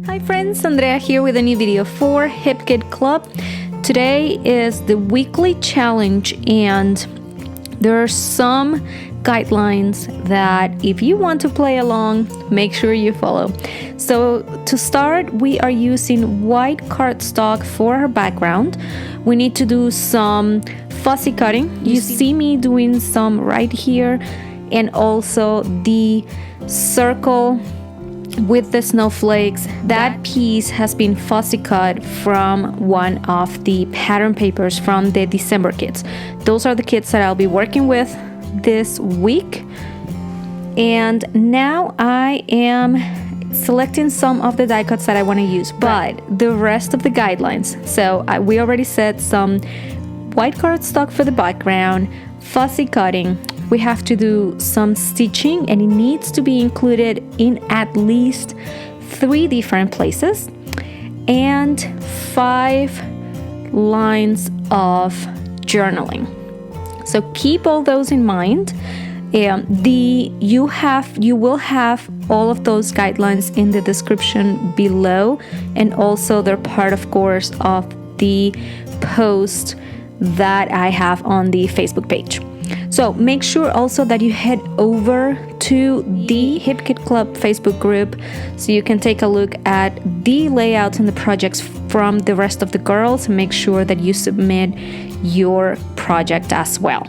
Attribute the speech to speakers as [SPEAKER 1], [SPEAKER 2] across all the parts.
[SPEAKER 1] Hi friends, Andrea here with a new video for Hip Kid Club. Today is the weekly challenge and there are some guidelines that if you want to play along, make sure you follow. So to start, we are using white cardstock for our background. We need to do some fussy cutting. You see me doing some right here, and also the circle with the snowflakes. That piece has been fussy cut from one of the pattern papers from the December kits. Those are the kits that I'll be working with this week. And now I am selecting some of the die cuts that I want to use, but the rest of the guidelines. So we already said some white cardstock for the background, fussy cutting. We have to do some stitching and it needs to be included in at least 3 different places, and 5 lines of journaling. So keep all those in mind. You will have all of those guidelines in the description below, and also they're part, of course, of the post that I have on the Facebook page. So make sure also that you head over to the Hip Kid Club Facebook group so you can take a look at the layouts and the projects from the rest of the girls. Make sure that you submit your project as well.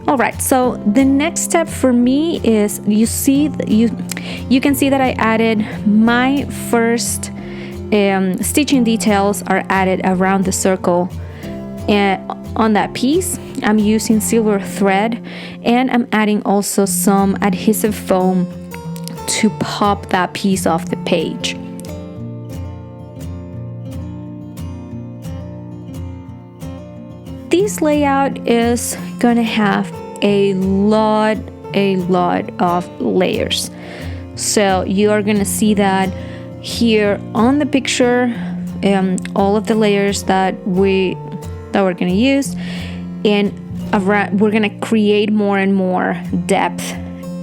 [SPEAKER 1] All right, so the next step for me is you can see that I added my first stitching details are added around the circle. On that piece, I'm using silver thread, and I'm adding also some adhesive foam to pop that piece off the page. This layout is gonna have a lot of layers. So you are gonna see that here on the picture, all of the layers that we're going to use, and we're going to create more and more depth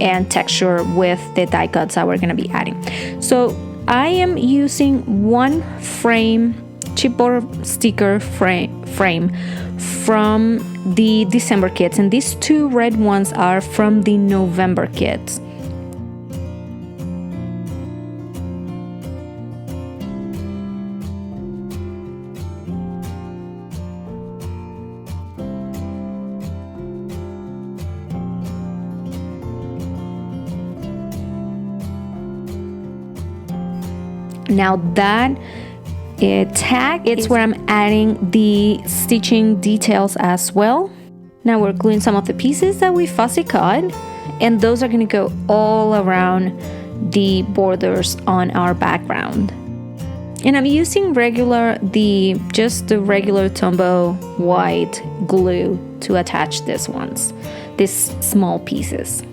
[SPEAKER 1] and texture with the die cuts that we're going to be adding. So I am using one frame, chipboard sticker frame from the December kits, and these 2 red ones are from the November kits. Now that tag, it's where I'm adding the stitching details as well. Now we're gluing some of the pieces that we fussy cut, and those are going to go all around the borders on our background. And I'm using just the regular Tombow white glue to attach these small pieces.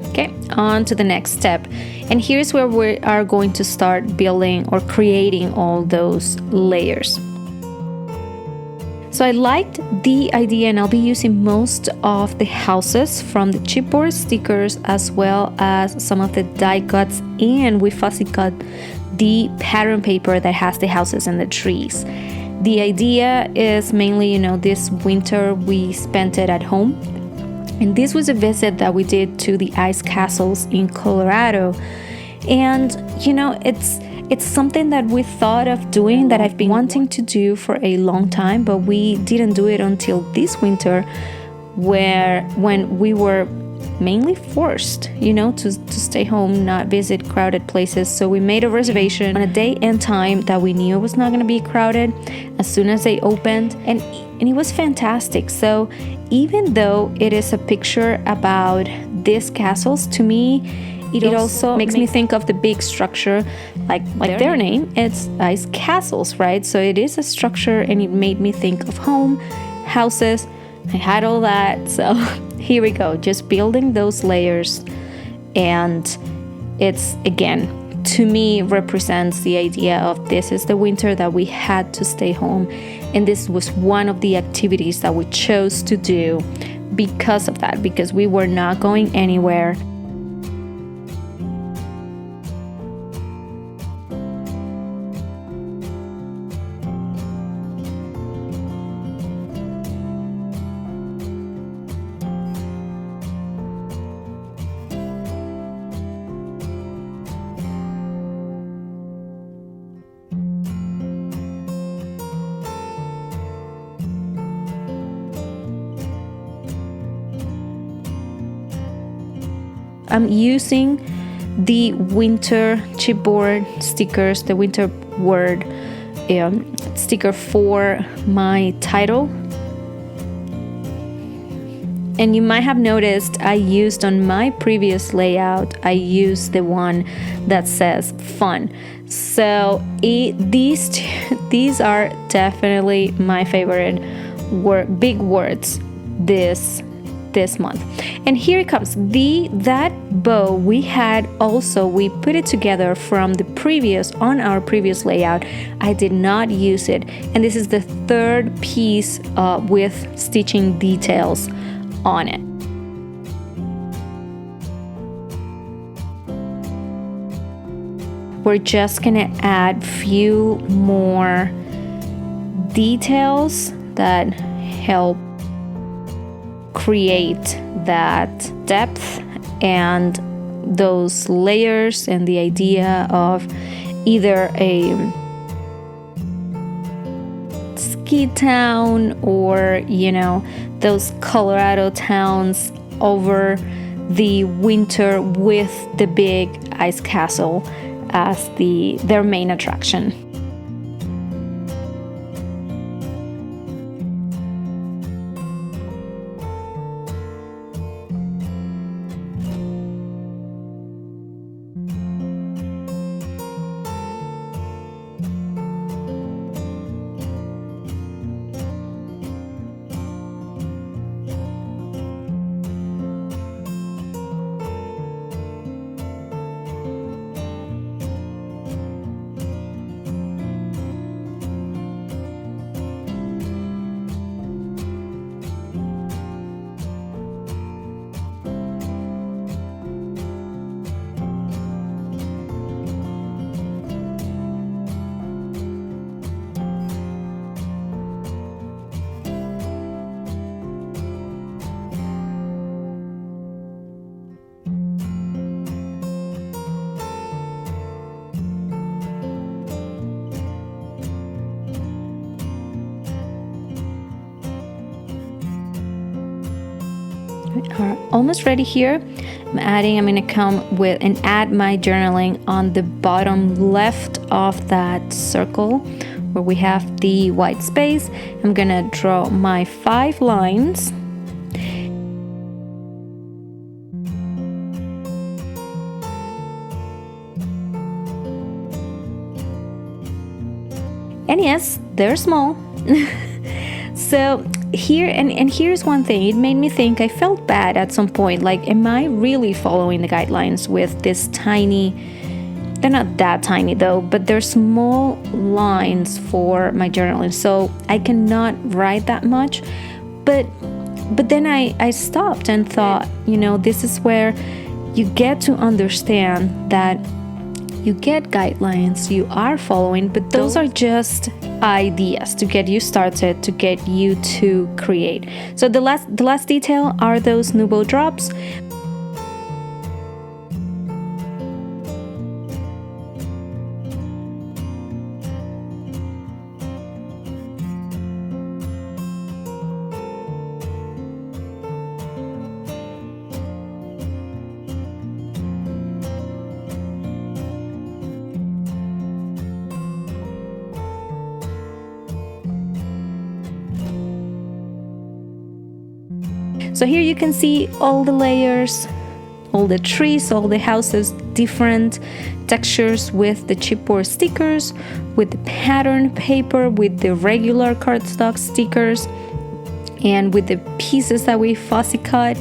[SPEAKER 1] Okay, on to the next step. And here's where we are going to start building or creating all those layers. So I liked the idea, and I'll be using most of the houses from the chipboard stickers as well as some of the die cuts, and we fussy cut the pattern paper that has the houses and the trees. The idea is mainly, this winter we spent it at home. And this was a visit that we did to the ice castles in Colorado. And, it's something that we thought of doing, that I've been wanting to do for a long time, but we didn't do it until this winter, when we were mainly forced, to stay home, not visit crowded places. So we made a reservation on a day and time that we knew it was not going to be crowded as soon as they opened, and it was fantastic. So even though it is a picture about these castles, to me it also makes me think of the big structure, like their name, it's ice castles, right? So it is a structure, and it made me think of home, houses. I had all that, so here we go, just building those layers. And it's, again, to me represents the idea of this is the winter that we had to stay home, and this was one of the activities that we chose to do because of that, because we were not going anywhere. I'm using the winter chipboard stickers, the winter word sticker for my title. And you might have noticed I used on my previous layout, I used the one that says fun. So these are definitely my favorite big words this month. And here it comes. That bow we put it together from on our previous layout. I did not use it, and this is the third piece with stitching details on it. We're just gonna add few more details that help create that depth and those layers and the idea of either a ski town or, those Colorado towns over the winter with the big ice castle as their main attraction. Are almost ready here. I'm going to come with and add my journaling on the bottom left of that circle where we have the white space. I'm going to draw my 5 lines. And yes, they're small. So here's one thing. It made me think, I felt bad at some point. Like, am I really following the guidelines with this tiny, they're not that tiny though, but they're small lines for my journaling. So I cannot write that much. But then I stopped and thought, this is where you get to understand that you get guidelines, you are following, but those are just ideas to get you started, to get you to create. So the last detail are those Nubo drops. So here you can see all the layers, all the trees, all the houses, different textures with the chipboard stickers, with the pattern paper, with the regular cardstock stickers, and with the pieces that we fussy cut.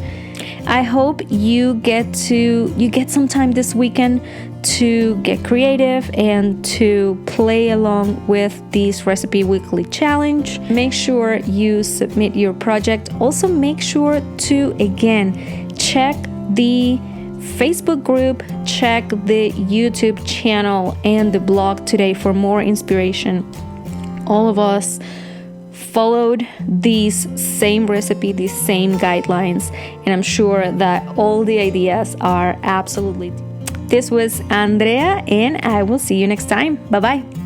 [SPEAKER 1] I hope you get some time this weekend to get creative and to play along with this recipe weekly challenge. Make sure you submit your project. Also, make sure to, again, check the Facebook group, check the YouTube channel and the blog today for more inspiration. All of us followed these same recipe, these same guidelines, and I'm sure that all the ideas are absolutely. This was Andrea, and I will see you next time. Bye bye.